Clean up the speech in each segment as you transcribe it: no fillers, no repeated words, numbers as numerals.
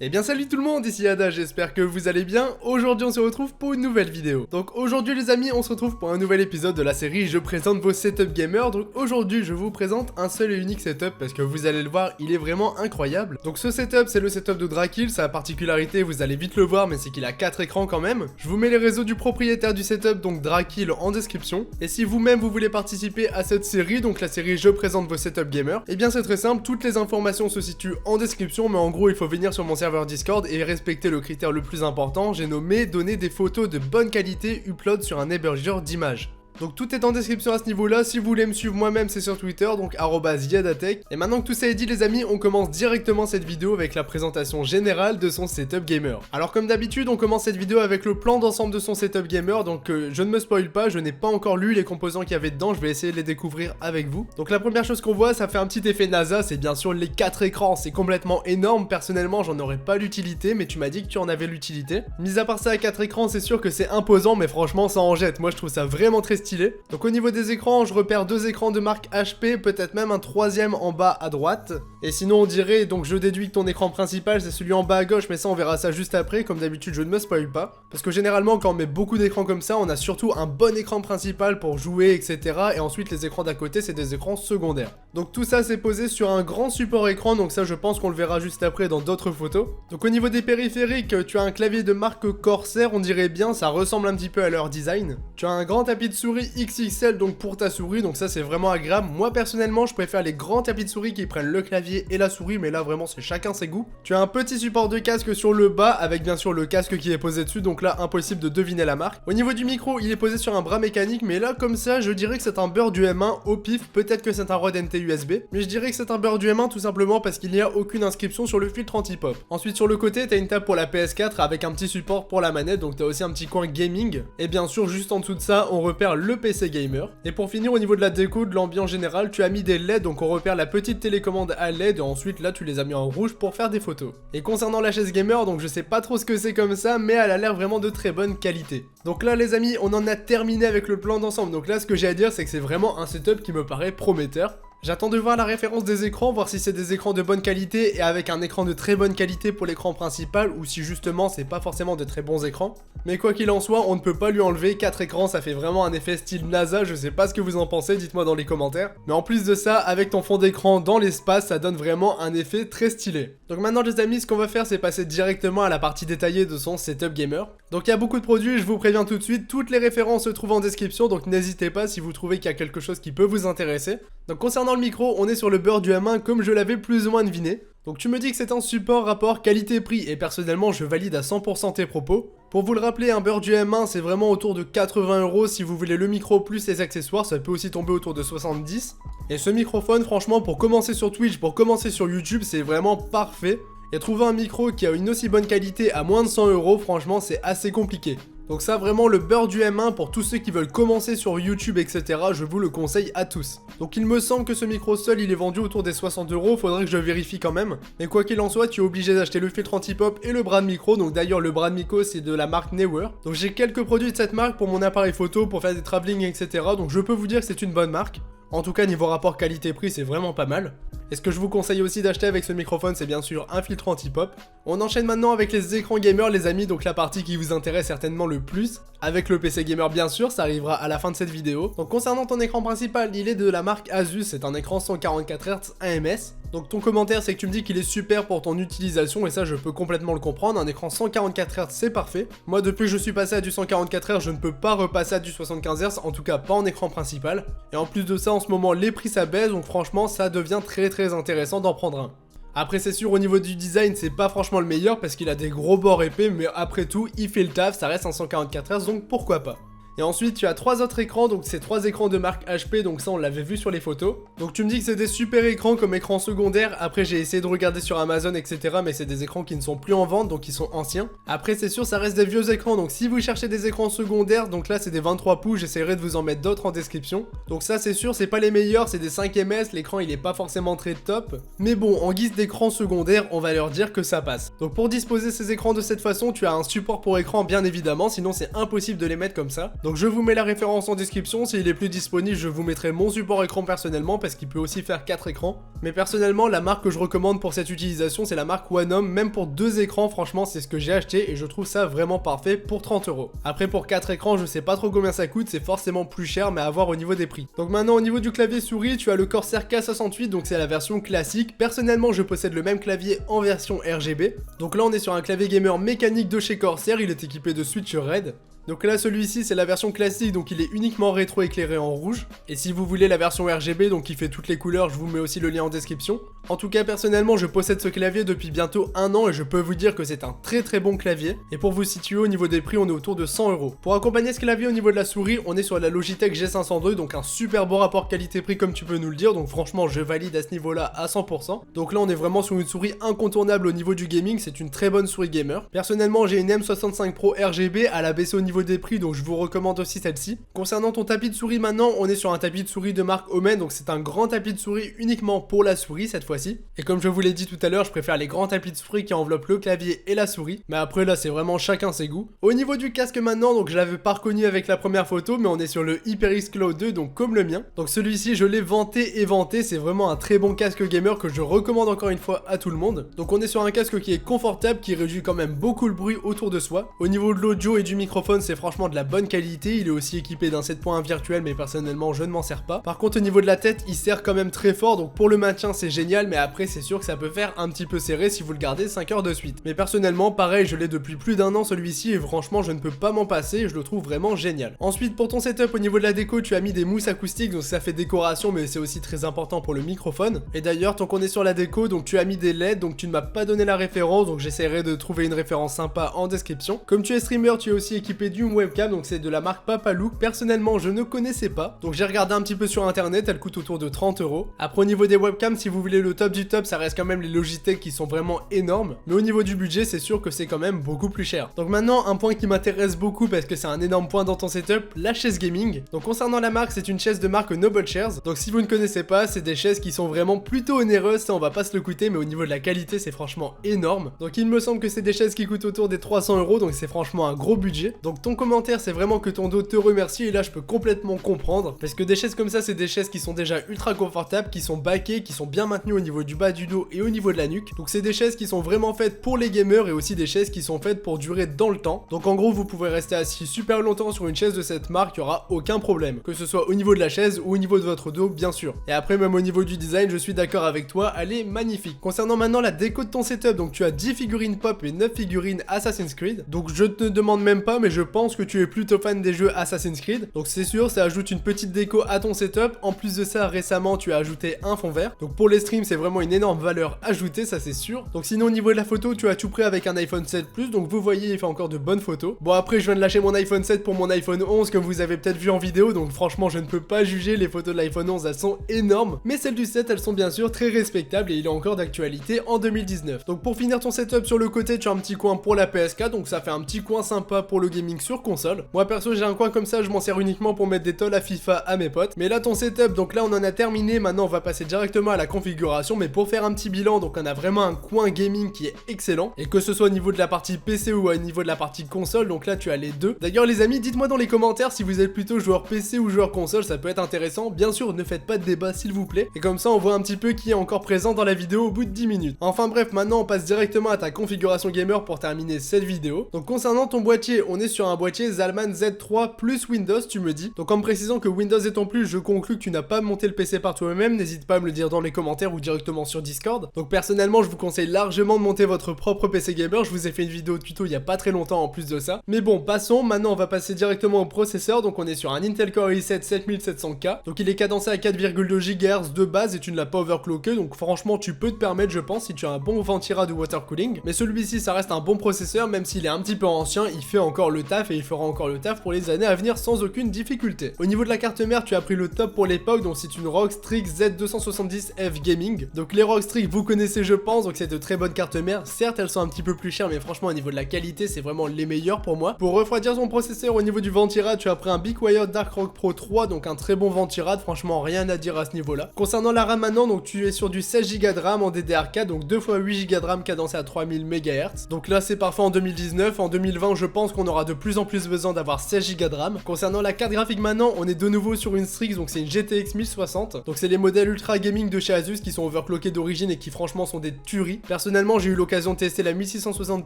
Eh bien salut tout le monde, ici Ada, j'espère que vous allez bien. Aujourd'hui on se retrouve pour une nouvelle vidéo. Donc aujourd'hui les amis, on se retrouve pour un nouvel épisode de la série Je présente vos setups gamers. Donc aujourd'hui je vous présente un seul et unique setup parce que vous allez le voir, il est vraiment incroyable. Donc ce setup c'est le setup de Drakil, sa particularité vous allez vite le voir mais c'est qu'il a 4 écrans quand même. Je vous mets les réseaux du propriétaire du setup, donc Drakil, en description. Et si vous-même vous voulez participer à cette série, donc la série Je présente vos setups gamers, eh bien c'est très simple, toutes les informations se situent en description, mais en gros il faut venir sur mon serveur Discord et respecter le critère le plus important, j'ai nommé donner des photos de bonne qualité upload sur un hébergeur d'images. Donc tout est en description à ce niveau-là, si vous voulez me suivre moi-même c'est sur Twitter, donc @yadatech. Et maintenant que tout ça est dit les amis, on commence directement cette vidéo avec la présentation générale de son setup gamer. Alors comme d'habitude, on commence cette vidéo avec le plan d'ensemble de son setup gamer, donc je ne me spoil pas, je n'ai pas encore lu les composants qu'il y avait dedans, je vais essayer de les découvrir avec vous. Donc la première chose qu'on voit, ça fait un petit effet NASA, c'est bien sûr les 4 écrans, c'est complètement énorme, personnellement j'en aurais pas l'utilité, mais tu m'as dit que tu en avais l'utilité. Mis à part ça à 4 écrans, c'est sûr que c'est imposant, mais franchement ça en jette, moi je trouve ça vraiment très stylé. Donc au niveau des écrans, je repère 2 écrans de marque HP, peut-être même un 3ème en bas à droite. Et sinon on dirait, donc je déduis que ton écran principal c'est celui en bas à gauche, mais ça on verra ça juste après, comme d'habitude je ne me spoil pas. Parce que généralement quand on met beaucoup d'écrans comme ça, on a surtout un bon écran principal pour jouer, etc. Et ensuite les écrans d'à côté c'est des écrans secondaires. Donc tout ça c'est posé sur un grand support écran, donc ça je pense qu'on le verra juste après dans d'autres photos. Donc au niveau des périphériques, tu as un clavier de marque Corsair, on dirait bien, ça ressemble un petit peu à leur design. Tu as un grand tapis de souris XXL donc pour ta souris, donc ça c'est vraiment agréable. Moi personnellement je préfère les grands tapis de souris qui prennent le clavier et la souris, mais là vraiment c'est chacun ses goûts. Tu as un petit support de casque sur le bas avec bien sûr le casque qui est posé dessus, donc là impossible de deviner la marque. Au niveau du micro il est posé sur un bras mécanique, mais là comme ça je dirais que c'est un beurre du M1 au pif, peut-être que c'est un Rode NT USB, mais je dirais que c'est un beurre du M1 tout simplement parce qu'il n'y a aucune inscription sur le filtre anti-pop. Ensuite sur le côté t'as une table pour la PS4 avec un petit support pour la manette, donc t'as aussi un petit coin gaming, et bien sûr juste en dessous de ça on repère le PC gamer. Et pour finir au niveau de la déco, de l'ambiance générale, tu as mis des LED, donc on repère la petite télécommande à LED, et ensuite là tu les as mis en rouge pour faire des photos. Et concernant la chaise gamer, donc je sais pas trop ce que c'est comme ça, mais elle a l'air vraiment de très bonne qualité. Donc là les amis, on en a terminé avec le plan d'ensemble, donc là ce que j'ai à dire c'est que c'est vraiment un setup qui me paraît prometteur. J'attends de voir la référence des écrans, voir si c'est des écrans de bonne qualité et avec un écran de très bonne qualité pour l'écran principal ou si justement c'est pas forcément de très bons écrans. Mais quoi qu'il en soit, on ne peut pas lui enlever, 4 écrans ça fait vraiment un effet style NASA, je sais pas ce que vous en pensez, dites-moi dans les commentaires. Mais en plus de ça, avec ton fond d'écran dans l'espace, ça donne vraiment un effet très stylé. Donc maintenant les amis, ce qu'on va faire c'est passer directement à la partie détaillée de son setup gamer. Donc il y a beaucoup de produits, je vous préviens tout de suite, toutes les références se trouvent en description, donc n'hésitez pas si vous trouvez qu'il y a quelque chose qui peut vous intéresser. Donc concernant le micro, on est sur le beurre du M1 comme je l'avais plus ou moins deviné. Donc tu me dis que c'est un support rapport qualité-prix et personnellement je valide à 100% tes propos. Pour vous le rappeler, un beurre du M1 c'est vraiment autour de 80 € si vous voulez le micro plus les accessoires, ça peut aussi tomber autour de 70. Et ce microphone franchement pour commencer sur Twitch, pour commencer sur YouTube c'est vraiment parfait. Et trouver un micro qui a une aussi bonne qualité à moins de 100 € franchement c'est assez compliqué. Donc ça vraiment le beurre du M1 pour tous ceux qui veulent commencer sur YouTube etc, je vous le conseille à tous. Donc il me semble que ce micro seul il est vendu autour des 60 €, faudrait que je vérifie quand même. Mais quoi qu'il en soit tu es obligé d'acheter le filtre anti-pop et le bras de micro, donc d'ailleurs le bras de micro c'est de la marque Neewer. Donc j'ai quelques produits de cette marque pour mon appareil photo, pour faire des travelling etc, donc je peux vous dire que c'est une bonne marque. En tout cas niveau rapport qualité-prix c'est vraiment pas mal. Et ce que je vous conseille aussi d'acheter avec ce microphone c'est bien sûr un filtre anti-pop. On enchaîne maintenant avec les écrans gamer les amis, donc la partie qui vous intéresse certainement le plus. Avec le PC gamer bien sûr, ça arrivera à la fin de cette vidéo. Donc concernant ton écran principal, il est de la marque Asus, c'est un écran 144 Hz AMS. Donc ton commentaire c'est que tu me dis qu'il est super pour ton utilisation et ça je peux complètement le comprendre, un écran 144 Hz c'est parfait. Moi depuis que je suis passé à du 144 Hz je ne peux pas repasser à du 75 Hz, en tout cas pas en écran principal. Et en plus de ça en ce moment les prix ça baisse, donc franchement ça devient très intéressant d'en prendre un. Après c'est sûr au niveau du design c'est pas franchement le meilleur parce qu'il a des gros bords épais, mais après tout il fait le taf, ça reste un 144 Hz donc pourquoi pas. Et ensuite tu as 3 autres écrans, donc c'est 3 écrans de marque HP, donc ça on l'avait vu sur les photos. Donc tu me dis que c'est des super écrans comme écran secondaire, après j'ai essayé de regarder sur Amazon etc, mais c'est des écrans qui ne sont plus en vente donc ils sont anciens. Après c'est sûr ça reste des vieux écrans, donc si vous cherchez des écrans secondaires, donc là c'est des 23 pouces, j'essaierai de vous en mettre d'autres en description. Donc ça c'est sûr c'est pas les meilleurs, c'est des 5ms, l'écran il est pas forcément très top. Mais bon en guise d'écran secondaire on va leur dire que ça passe. Donc pour disposer ces écrans de cette façon tu as un support pour écran bien évidemment, sinon c'est impossible de les mettre comme ça. Donc je vous mets la référence en description, s'il est plus disponible je vous mettrai mon support écran personnellement parce qu'il peut aussi faire 4 écrans. Mais personnellement la marque que je recommande pour cette utilisation c'est la marque OneHome, même pour 2 écrans franchement c'est ce que j'ai acheté et je trouve ça vraiment parfait pour 30 €. Après pour 4 écrans je sais pas trop combien ça coûte, c'est forcément plus cher mais à voir au niveau des prix. Donc maintenant au niveau du clavier souris tu as le Corsair K68 donc c'est la version classique. Personnellement je possède le même clavier en version RGB. Donc là on est sur un clavier gamer mécanique de chez Corsair, il est équipé de switch RED. Donc là celui-ci c'est la version classique donc il est uniquement rétro éclairé en rouge. Et si vous voulez la version RGB donc qui fait toutes les couleurs je vous mets aussi le lien en description. En tout cas personnellement je possède ce clavier depuis bientôt 1 an et je peux vous dire que c'est un très bon clavier. Et pour vous situer au niveau des prix on est autour de 100 €. Pour accompagner ce clavier au niveau de la souris on est sur la Logitech G502 donc un super bon rapport qualité-prix comme tu peux nous le dire. Donc franchement je valide à ce niveau là à 100%. Donc là on est vraiment sur une souris incontournable au niveau du gaming, c'est une très bonne souris gamer. Personnellement j'ai une M65 Pro RGB à la baisser au niveau des prix donc je vous recommande aussi celle-ci. Concernant ton tapis de souris maintenant on est sur un tapis de souris de marque Omen donc c'est un grand tapis de souris uniquement pour la souris cette fois-ci. Et comme je vous l'ai dit tout à l'heure je préfère les grands tapis de souris qui enveloppent le clavier et la souris. Mais après là c'est vraiment chacun ses goûts. Au niveau du casque maintenant donc je l'avais pas reconnu avec la première photo mais on est sur le HyperX Cloud 2 donc comme le mien. Donc celui-ci je l'ai vanté et vanté, c'est vraiment un très bon casque gamer que je recommande encore une fois à tout le monde. Donc on est sur un casque qui est confortable, qui réduit quand même beaucoup le bruit autour de soi. Au niveau de l'audio et du microphone c'est franchement de la bonne qualité, il est aussi équipé d'un 7.1 virtuel mais personnellement je ne m'en sers pas. Par contre au niveau de la tête il serre quand même très fort donc pour le maintien c'est génial mais après c'est sûr que ça peut faire un petit peu serré si vous le gardez 5 heures de suite. Mais personnellement pareil je l'ai depuis plus d'1 an celui-ci et franchement je ne peux pas m'en passer et je le trouve vraiment génial. Ensuite pour ton setup au niveau de la déco tu as mis des mousses acoustiques donc ça fait décoration mais c'est aussi très important pour le microphone. Et d'ailleurs tant qu'on est sur la déco donc tu as mis des LED donc tu ne m'as pas donné la référence donc j'essaierai de trouver une référence sympa en description. Comme tu es streamer tu es aussi équipé d'une webcam donc c'est de la marque Papalook. Personnellement je ne connaissais pas donc j'ai regardé un petit peu sur internet, elle coûte autour de 30 €. Après au niveau des webcams si vous voulez le top du top ça reste quand même les Logitech qui sont vraiment énormes mais au niveau du budget c'est sûr que c'est quand même beaucoup plus cher. Donc maintenant un point qui m'intéresse beaucoup parce que c'est un énorme point dans ton setup, la chaise gaming. Donc concernant la marque c'est une chaise de marque Noble Chairs. Donc si vous ne connaissez pas c'est des chaises qui sont vraiment plutôt onéreuses, ça on va pas se le coûter mais au niveau de la qualité c'est franchement énorme. Donc il me semble que c'est des chaises qui coûtent autour des 300 € donc c'est franchement un gros budget. Donc ton commentaire c'est vraiment que ton dos te remercie et là je peux complètement comprendre parce que des chaises comme ça c'est des chaises qui sont déjà ultra confortables, qui sont baquées, qui sont bien maintenues au niveau du bas du dos et au niveau de la nuque. Donc c'est des chaises qui sont vraiment faites pour les gamers et aussi des chaises qui sont faites pour durer dans le temps. Donc en gros vous pouvez rester assis super longtemps sur une chaise de cette marque, il n'y aura aucun problème. Que ce soit au niveau de la chaise ou au niveau de votre dos bien sûr. Et après même au niveau du design je suis d'accord avec toi, elle est magnifique. Concernant maintenant la déco de ton setup donc tu as 10 figurines pop et 9 figurines Assassin's Creed. Donc je te demande même pas mais je pense que tu es plutôt fan des jeux Assassin's Creed. Donc c'est sûr ça ajoute une petite déco à ton setup. En plus de ça récemment tu as ajouté un fond vert. Donc pour les streams c'est vraiment une énorme valeur ajoutée ça c'est sûr. Donc sinon au niveau de la photo tu as tout prêt avec un iPhone 7 Plus donc vous voyez il fait encore de bonnes photos. Bon après je viens de lâcher mon iPhone 7 pour mon iPhone 11 comme vous avez peut-être vu en vidéo donc franchement je ne peux pas juger, les photos de l'iPhone 11 elles sont énormes. Mais celles du 7 elles sont bien sûr très respectables et il est encore d'actualité en 2019. Donc pour finir ton setup sur le côté tu as un petit coin pour la PS4 donc ça fait un petit coin sympa pour le gaming sur console. Moi perso j'ai un coin comme ça, je m'en sers uniquement pour mettre des tolls à FIFA à mes potes. Mais là ton setup donc là on en a terminé, maintenant on va passer directement à la configuration mais pour faire un petit bilan donc on a vraiment un coin gaming qui est excellent et que ce soit au niveau de la partie PC ou au niveau de la partie console donc là tu as les deux. D'ailleurs les amis dites-moi dans les commentaires si vous êtes plutôt joueur PC ou joueur console, ça peut être intéressant. Bien sûr ne faites pas de débat s'il vous plaît et comme ça on voit un petit peu qui est encore présent dans la vidéo au bout de 10 minutes. Enfin bref maintenant on passe directement à ta configuration gamer pour terminer cette vidéo. Donc concernant ton boîtier on est sur un boîtier Zalman Z3 plus Windows tu me dis. Donc en me précisant que Windows est en plus je conclus que tu n'as pas monté le PC par toi-même, n'hésite pas à me le dire dans les commentaires ou directement sur Discord. Donc personnellement je vous conseille largement de monter votre propre PC gamer, je vous ai fait une vidéo tuto il y a pas très longtemps en plus de ça. Mais bon passons, maintenant on va passer directement au processeur. Donc on est sur un Intel Core i7 7700K, donc il est cadencé à 4,2 GHz de base et tu ne l'as pas overclocké donc franchement tu peux te permettre je pense si tu as un bon ventirad ou water cooling. Mais celui-ci ça reste un bon processeur même s'il est un petit peu ancien, il fait encore le taf et il fera encore le taf pour les années à venir sans aucune difficulté. Au niveau de la carte mère tu as pris le top pour l'époque donc c'est une ROG Strix Z270F Gaming. Donc les ROG Strix vous connaissez je pense donc c'est de très bonnes cartes mères, certes elles sont un petit peu plus chères mais franchement au niveau de la qualité c'est vraiment les meilleurs pour moi. Pour refroidir ton processeur au niveau du ventirad tu as pris un BeQuiet Darkrock Pro 3 donc un très bon ventirad, franchement rien à dire à ce niveau là. Concernant la RAM maintenant donc tu es sur du 16 Go de RAM en DDR4 donc 2 x 8 Go de RAM cadencé à 3000 MHz. Donc là c'est parfait en 2019, en 2020 je pense qu'on aura de plus en plus besoin d'avoir 16 Go de RAM. Concernant la carte graphique maintenant, on est de nouveau sur une Strix, donc c'est une GTX 1060. Donc c'est les modèles ultra gaming de chez Asus qui sont overclockés d'origine et qui franchement sont des tueries. Personnellement, j'ai eu l'occasion de tester la 1660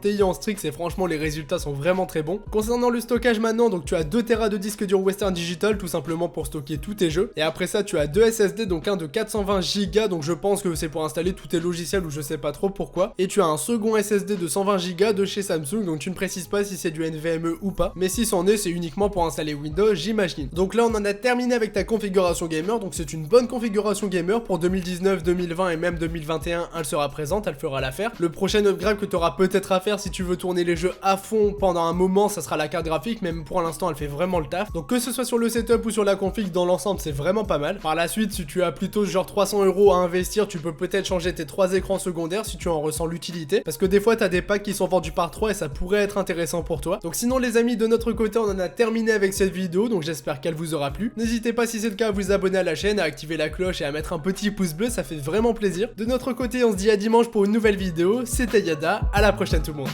Ti en Strix et franchement les résultats sont vraiment très bons. Concernant le stockage maintenant, donc tu as 2 Tera de disque dur Western Digital tout simplement pour stocker tous tes jeux. Et après ça, tu as 2 SSD, donc un de 420 Go, donc je pense que c'est pour installer tous tes logiciels ou je sais pas trop pourquoi. Et tu as un second SSD de 120 Go de chez Samsung, donc tu ne précises pas si c'est du NVMe ou pas. Mais si c'en est, c'est uniquement pour installer Windows, j'imagine. Donc là, on en a terminé avec ta configuration gamer, donc c'est une bonne configuration gamer pour 2019, 2020 et même 2021, elle sera présente, elle fera l'affaire. Le prochain upgrade que tu auras peut-être à faire si tu veux tourner les jeux à fond pendant un moment, ça sera la carte graphique, même pour l'instant, elle fait vraiment le taf. Donc que ce soit sur le setup ou sur la config, dans l'ensemble, c'est vraiment pas mal. Par la suite, si tu as plutôt genre 300 € à investir, tu peux peut-être changer tes 3 écrans secondaires si tu en ressens l'utilité. Parce que des fois, tu as des packs qui sont vendus par 3 et ça pourrait être intéressant pour toi. Donc sinon les amis, de notre côté, on en a terminé avec cette vidéo, donc j'espère qu'elle vous aura plu. N'hésitez pas si c'est le cas à vous abonner à la chaîne, à activer la cloche et à mettre un petit pouce bleu, ça fait vraiment plaisir. De notre côté, on se dit à dimanche pour une nouvelle vidéo. C'était Yada, à la prochaine tout le monde.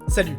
Salut!